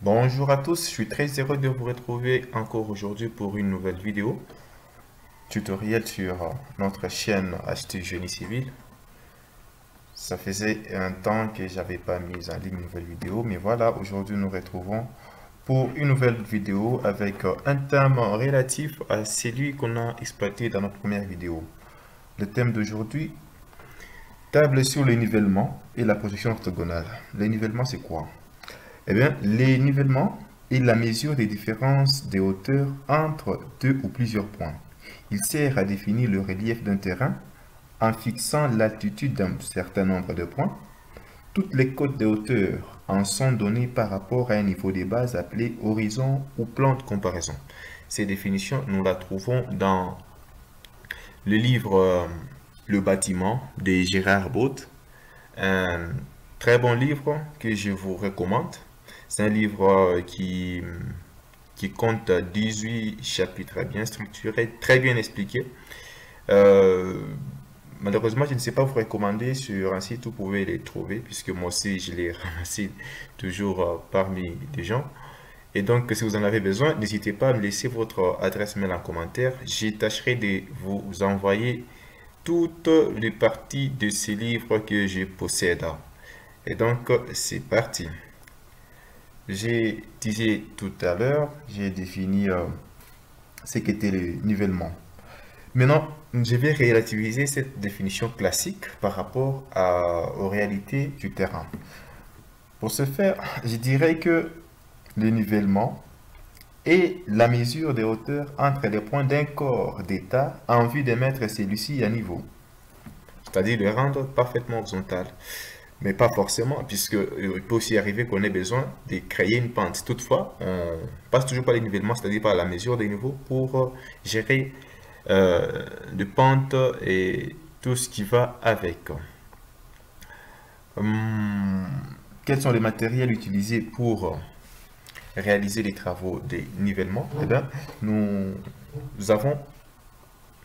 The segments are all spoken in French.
Bonjour à tous, je suis très heureux de vous retrouver encore aujourd'hui pour une nouvelle vidéo tutoriel sur notre chaîne HT Génie Civil. Ça faisait un temps que j'avais pas mis en ligne une nouvelle vidéo, mais voilà, aujourd'hui nous retrouvons pour une nouvelle vidéo avec un thème relatif à celui qu'on a exploité dans notre première vidéo. Le thème d'aujourd'hui, table sur le nivellement et la projection orthogonale. Le nivellement, c'est quoi? Eh bien, les nivellements est la mesure des différences des hauteurs entre deux ou plusieurs points. Il sert à définir le relief d'un terrain en fixant l'altitude d'un certain nombre de points. Toutes les cotes de hauteur en sont données par rapport à un niveau de base appelé horizon ou plan de comparaison. Ces définitions, nous la trouvons dans le livre Le bâtiment de Gérard Baute, un très bon livre que je vous recommande. C'est un livre qui compte 18 chapitres bien structurés, très bien expliqués. Euh, Malheureusement, je ne sais pas vous recommander sur un site où vous pouvez les trouver, puisque moi aussi, je les ramasse toujours parmi les gens. Et donc, si vous en avez besoin, n'hésitez pas à me laisser votre adresse mail en commentaire. Je tâcherai de vous envoyer toutes les parties de ces livres que je possède. Et donc, c'est parti. J'ai disais tout à l'heure, j'ai défini ce qu'était le nivellement. Maintenant, je vais relativiser cette définition classique par rapport aux réalités du terrain. Pour ce faire, je dirais que le nivellement est la mesure des hauteurs entre les points d'un corps d'état en vue de mettre celui-ci à niveau, c'est-à-dire de le rendre parfaitement horizontal. Mais pas forcément, puisque il peut aussi arriver qu'on ait besoin de créer une pente. Toutefois, on passe toujours par les nivellements, c'est-à-dire par la mesure des niveaux pour gérer de pente et tout ce qui va avec. Hum, Quels sont les matériels utilisés pour réaliser les travaux des nivellements? Eh bien, nous avons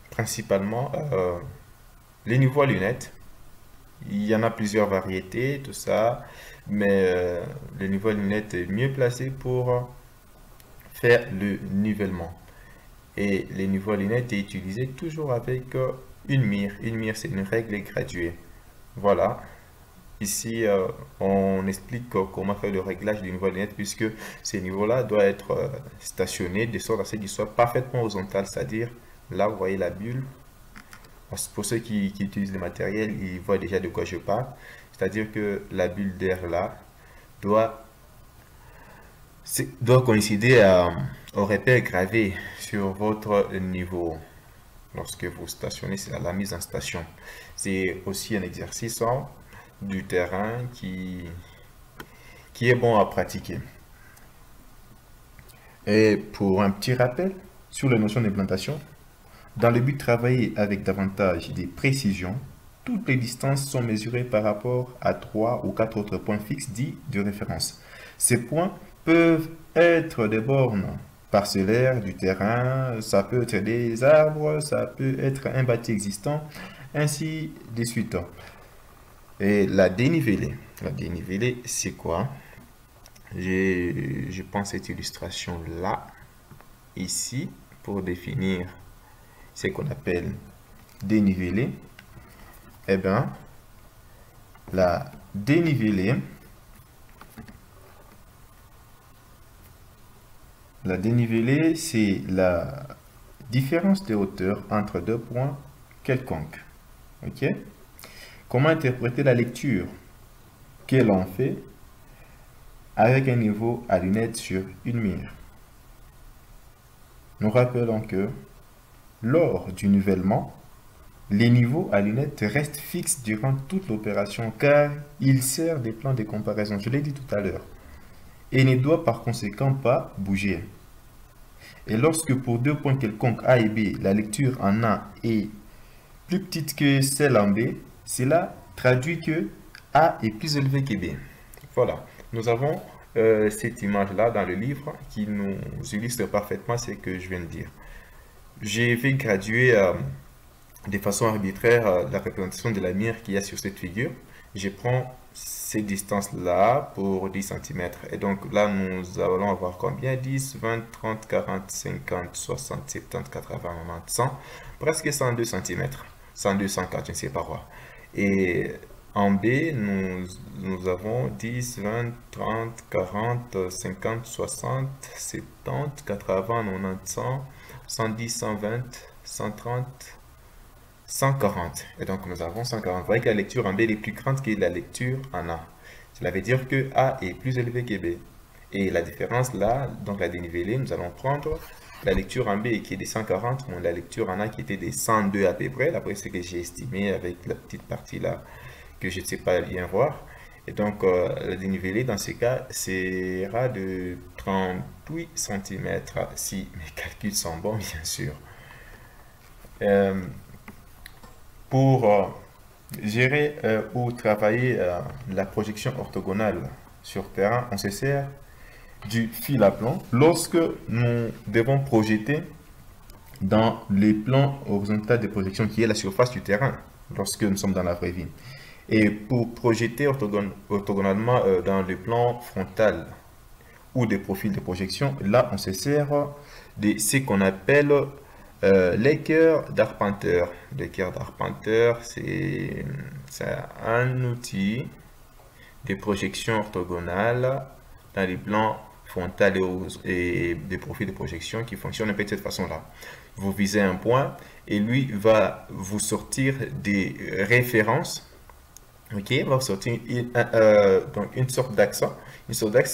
principalement les niveaux à lunettes. Il y en a plusieurs variétés, tout ça, mais le niveau à lunettes est mieux placé pour faire le nivellement. Et le niveau à lunettes est utilisé toujours avec une mire. Une mire, c'est une règle graduée. Voilà. Ici, on explique comment faire le réglage du niveau à lunettes puisque ces niveaux-là doivent être stationnés de sorte à ce qu'ils soient parfaitement horizontaux, c'est-à-dire là, vous voyez la bulle. Pour ceux qui utilisent le matériel, ils voient déjà de quoi je parle. C'est-à-dire que la bulle d'air là doit, doit coïncider au repère gravé sur votre niveau. Lorsque vous stationnez, c'est la mise en station. C'est aussi un exercice du terrain qui est bon à pratiquer. Et pour un petit rappel sur la notion d'implantation, dans le but de travailler avec davantage de précision, toutes les distances sont mesurées par rapport à 3 ou 4 autres points fixes dits de référence. Ces points peuvent être des bornes parcellaires du terrain, ça peut être des arbres, ça peut être un bâti existant, ainsi de suite. Et la dénivelée, c'est quoi? Je pense cette illustration là, ici, pour définir ce qu'on appelle dénivelé. Eh bien, la dénivelée, c'est la différence de hauteur entre deux points quelconques. Ok? Comment interpréter la lecture que l'on fait avec un niveau à lunettes sur une mire? Nous rappelons que lors du nivellement, les niveaux à lunettes restent fixes durant toute l'opération car ils servent des plans de comparaison, je l'ai dit tout à l'heure, et ne doivent par conséquent pas bouger. Et lorsque pour deux points quelconques A et B, la lecture en A est plus petite que celle en B, cela traduit que A est plus élevé que B. Voilà, nous avons cette image-là dans le livre qui nous illustre parfaitement ce que je viens de dire. J'ai fait graduer de façon arbitraire la représentation de la mire qu'il y a sur cette figure. Je prends ces distances-là pour 10 cm. Et donc là, nous allons avoir combien? 10, 20, 30, 40, 50, 60, 70, 80, 90, 100. Presque 102 cm. 102, 104, je ne sais pas quoi. Et en B, nous avons 10, 20, 30, 40, 50, 60, 70, 80, 90, 100, 110, 120, 130, 140. Et donc, nous avons 140. Vous voyez que la lecture en B est plus grande que la lecture en A. Cela veut dire que A est plus élevé que B. Et la différence là, donc la dénivelée, nous allons prendre la lecture en B qui est de 140, moins la lecture en A qui était de 102 à peu près, d'après ce que j'ai estimé avec la petite partie là que je ne sais pas bien voir. Et donc, la dénivelée dans ce cas sera de 38 cm, si mes calculs sont bons, bien sûr. Pour gérer ou travailler la projection orthogonale sur terrain, on se sert du fil à plan lorsque nous devons projeter dans les plans horizontaux de projection qui est la surface du terrain lorsque nous sommes dans la vraie vie. Et pour projeter orthogonalement dans le plan frontal ou des profils de projection, là on se sert de ce qu'on appelle l'équerre d'Arpenteur. L'équerre d'Arpenteur, c'est un outil de projection orthogonale dans les plans frontal et des profils de projection qui fonctionnent un peu de cette façon-là. Vous visez un point et lui va vous sortir des références. Ok, il va vous sortir donc une sorte d'axe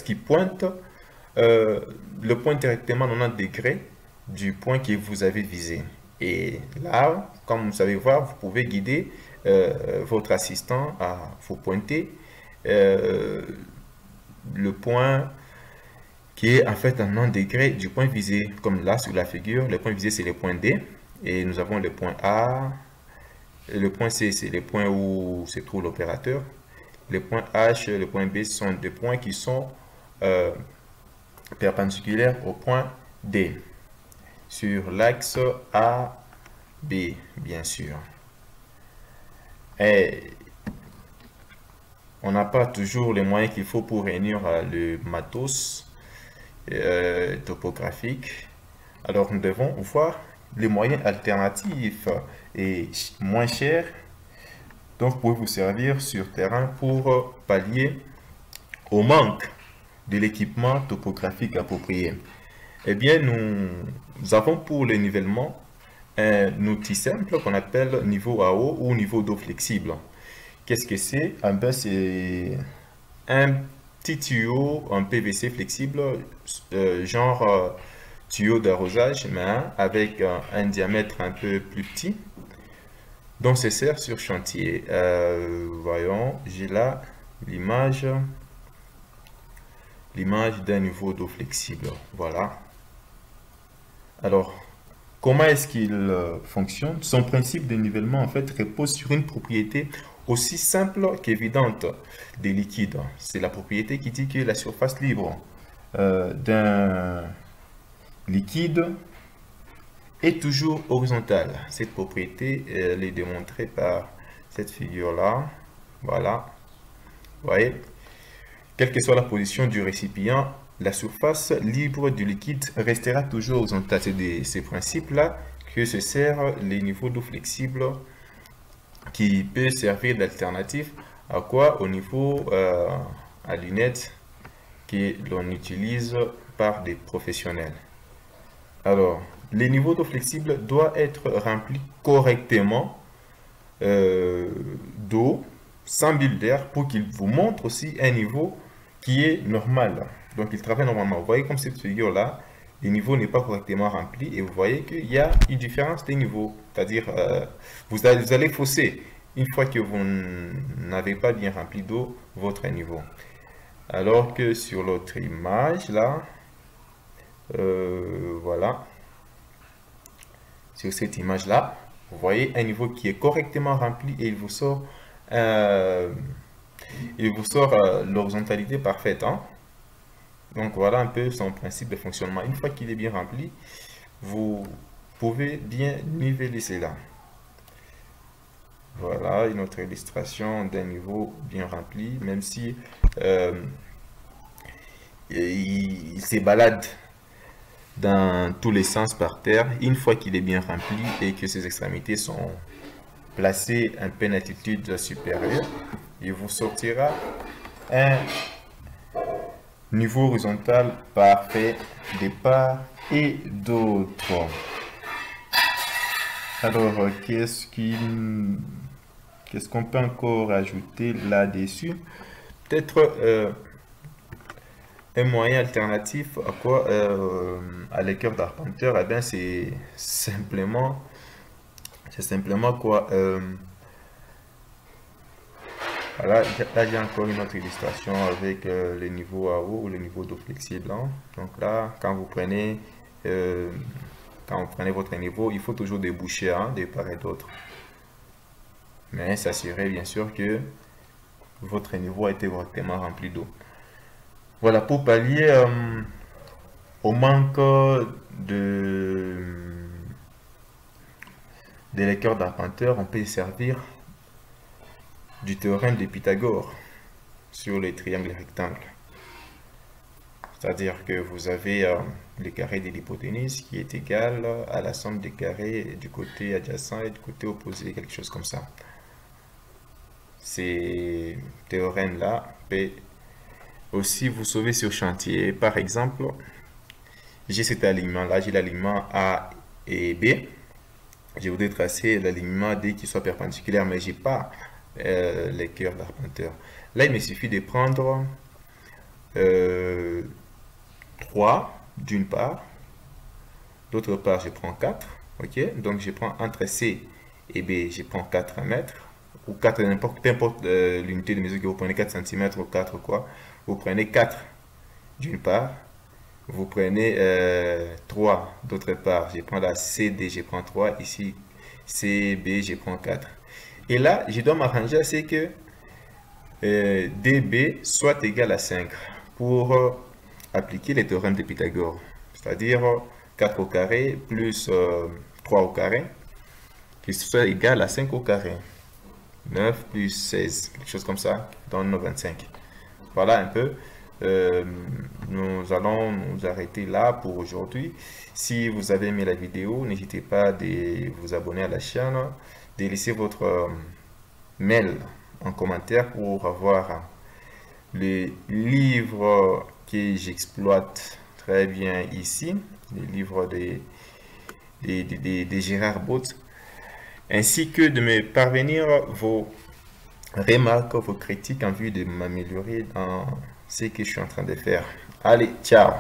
qui pointe le point directement 90 degrés du point que vous avez visé. Et là, comme vous savez voir, vous pouvez guider votre assistant à vous pointer le point qui est en fait un 90 degrés du point visé. Comme là sur la figure, le point visé c'est le point D et nous avons le point A. Le point C, c'est le point où se trouve l'opérateur. Le point H, le point B sont des points qui sont perpendiculaires au point D. Sur l'axe AB, bien sûr. Et on n'a pas toujours les moyens qu'il faut pour réunir le matos topographique. Alors nous devons voir les moyens alternatifs et moins chers donc pouvez vous servir sur terrain pour pallier au manque de l'équipement topographique approprié. Eh bien, nous avons pour le nivellement un outil simple qu'on appelle niveau à eau ou niveau d'eau flexible. Qu'est-ce que c'est? C'est un petit tuyau en PVC flexible, genre tuyau d'arrosage, mais avec un diamètre un peu plus petit, dont se sert sur chantier. Voyons, j'ai là l'image d'un niveau d'eau flexible. Voilà. Alors, comment est-ce qu'il fonctionne? Son principe de nivellement en fait repose sur une propriété aussi simple qu'évidente des liquides. C'est la propriété qui dit que la surface libre d'un liquide est toujours horizontale. Cette propriété, elle est démontrée par cette figure-là. Voilà. Vous voyez, quelle que soit la position du récipient, la surface libre du liquide restera toujours horizontale. C'est de ces principes-là que se sert les niveaux d'eau flexible qui peut servir d'alternative à quoi? Au niveau à lunettes que l'on utilise par des professionnels. Alors, les niveaux d'eau flexible doivent être remplis correctement d'eau sans bulle d'air pour qu'il vous montre aussi un niveau qui est normal. Donc, il travaille normalement. Vous voyez comme cette figure-là, le niveau n'est pas correctement rempli et vous voyez qu'il y a une différence des niveaux. C'est-à-dire, vous allez fausser une fois que vous n'avez pas bien rempli d'eau votre niveau. Alors que sur l'autre image, là, voilà, sur cette image-là, vous voyez un niveau qui est correctement rempli et il vous sort l'horizontalité parfaite. Hein? Donc voilà un peu son principe de fonctionnement. Une fois qu'il est bien rempli, vous pouvez bien niveler cela. Voilà, une autre illustration d'un niveau bien rempli, même si il se balade dans tous les sens par terre. Une fois qu'il est bien rempli et que ses extrémités sont placées un peu en altitude supérieure, il vous sortira un niveau horizontal parfait de part et d'autre. Alors, qu'est-ce qu'on peut encore ajouter là-dessus? Peut-être un moyen alternatif à quoi à l'équerre d'arpenteur, eh bien c'est simplement quoi voilà, là j'ai encore une autre illustration avec les niveaux à eau ou les niveaux d'eau flexible, hein. Donc là, euh, quand vous prenez votre niveau, il faut toujours déboucher, hein, de part et d'autre. Mais s'assurer bien sûr que votre niveau a été correctement rempli d'eau. Voilà, pour pallier au manque de l'équerre d'arpenteur, on peut y servir du théorème de Pythagore sur les triangles rectangles. C'est-à-dire que vous avez le carré de l'hypoténuse qui est égal à la somme des carrés du côté adjacent et du côté opposé, quelque chose comme ça. Ces théorèmes-là peuvent aussi vous sauver sur chantier. Par exemple, j'ai cet alignement-là, j'ai l'alignement A et B. Je voudrais tracer l'alignement D qui soit perpendiculaire, mais j'ai pas l'équerre d'arpenteur. Là, il me suffit de prendre 3 d'une part, d'autre part, je prends 4. Ok, donc je prends entre C et B, je prends 4 mètres, ou 4, peu importe l'unité de mesure que vous prenez, 4 cm ou 4 quoi. Vous prenez 4 d'une part, vous prenez 3 d'autre part, je prends la CD, je prends 3, ici CB, je prends 4. Et là, je dois m'arranger à ce que DB soit égal à 5 pour appliquer les théorèmes de Pythagore. C'est-à-dire 4 au carré plus 3 au carré, qui soit égal à 5 au carré. 9 plus 16, quelque chose comme ça, donne 25. Voilà un peu. Nous allons nous arrêter là pour aujourd'hui. Si vous avez aimé la vidéo, n'hésitez pas de vous abonner à la chaîne, de laisser votre mail en commentaire pour avoir les livres que j'exploite très bien ici, les livres de Gérard Bott, ainsi que de me parvenir vos remarques, vos critiques en vue de m'améliorer dans ce que je suis en train de faire. Allez, ciao!